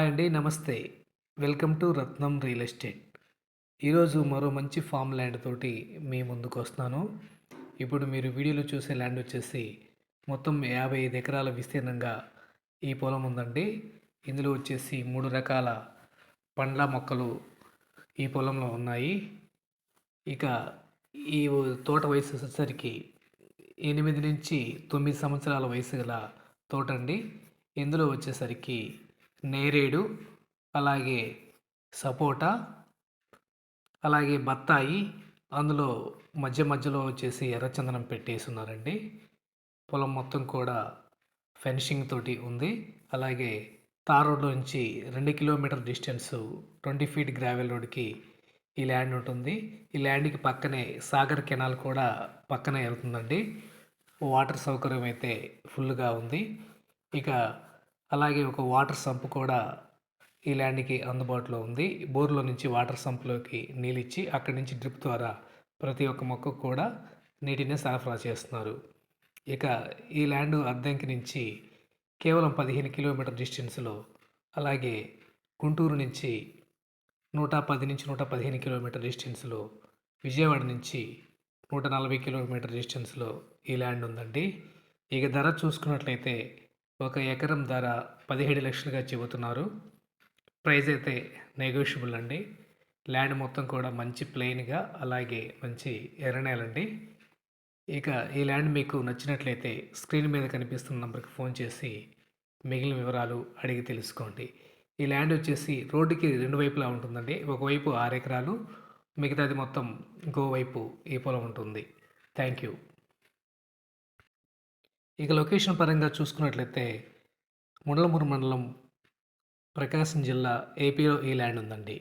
Hi అండి. నమస్తే. Welcome to Ratnam real estate. ఈరోజు మరో మంచి ఫామ్ ల్యాండ్ తోటి మీ ముందుకొస్తున్నాను. ఇప్పుడు మీరు వీడియోలో చూసే ల్యాండ్ వచ్చేసి మొత్తం 55 ఎకరాల విస్తీర్ణంగా ఈ పొలం ఉందండి. ఇందులో వచ్చేసి 3 రకాల పండ్ల మొక్కలు ఈ పొలంలో ఉన్నాయి. ఇక ఈ తోట వయసు వచ్చేసరికి 8 నుంచి 9 సంవత్సరాల వయసు గల తోటండి. ఇందులో వచ్చేసరికి నేరేడు, అలాగే సపోటా, అలాగే బత్తాయి, అందులో మధ్యలో వచ్చేసి ఎర్రచందనం పెట్టేసున్నారండి. పొలం మొత్తం కూడా ఫెన్షింగ్ తోటి ఉంది. అలాగే తార్ రోడ్లో నుంచి 2 కిలోమీటర్ డిస్టెన్స్ 20 ఫీట్ గ్రావెల్ రోడ్కి ఈ ల్యాండ్ ఉంటుంది. ఈ ల్యాండ్కి పక్కనే సాగర్ కెనాల్ కూడా పక్కనే వెళ్తుందండి. వాటర్ సౌకర్యం అయితే ఫుల్గా ఉంది. ఇక అలాగే ఒక వాటర్ సంప్ కూడా ఈ ల్యాండ్కి అందుబాటులో ఉంది. బోర్లో నుంచి వాటర్ సంప్లోకి నీళ్ళిచ్చి అక్కడి నుంచి డ్రిప్ ద్వారా ప్రతి ఒక్క మొక్కకు కూడా నీటిని సరఫరా చేస్తున్నారు. ఇక ఈ ల్యాండ్ అద్దంకి నుంచి కేవలం 15 కిలోమీటర్ డిస్టెన్స్లో, అలాగే గుంటూరు నుంచి 110 నుంచి 115 కిలోమీటర్ డిస్టెన్స్లో, విజయవాడ నుంచి 140 కిలోమీటర్ డిస్టెన్స్లో ఈ ల్యాండ్ ఉందండి. ఇక ధర చూసుకున్నట్లయితే ఒక ఎకరం ధర 17 లక్షలుగా చెబుతున్నారు. ప్రైస్ అయితే నెగోషియబుల్ అండి. ల్యాండ్ మొత్తం కూడా మంచి ప్లెయిన్గా, అలాగే మంచి ఎర్రనేలండి. ఇక ఈ ల్యాండ్ మీకు నచ్చినట్లయితే స్క్రీన్ మీద కనిపిస్తున్న నెంబర్కి ఫోన్ చేసి మిగిలిన వివరాలు అడిగి తెలుసుకోండి. ఈ ల్యాండ్ వచ్చేసి రోడ్డుకి 2 వైపులా ఉంటుందండి. ఒకవైపు 6 ఎకరాలు, మిగతాది మొత్తం ఇంకో వైపు ఈ పొలం ఉంటుంది. Thank you. ఇక లొకేషన్ పరంగా చూసుకున్నట్లయితే ముడలమూరు మండలం, ప్రకాశం జిల్లా, ఏపీలో ఈ ల్యాండ్ ఉందండి.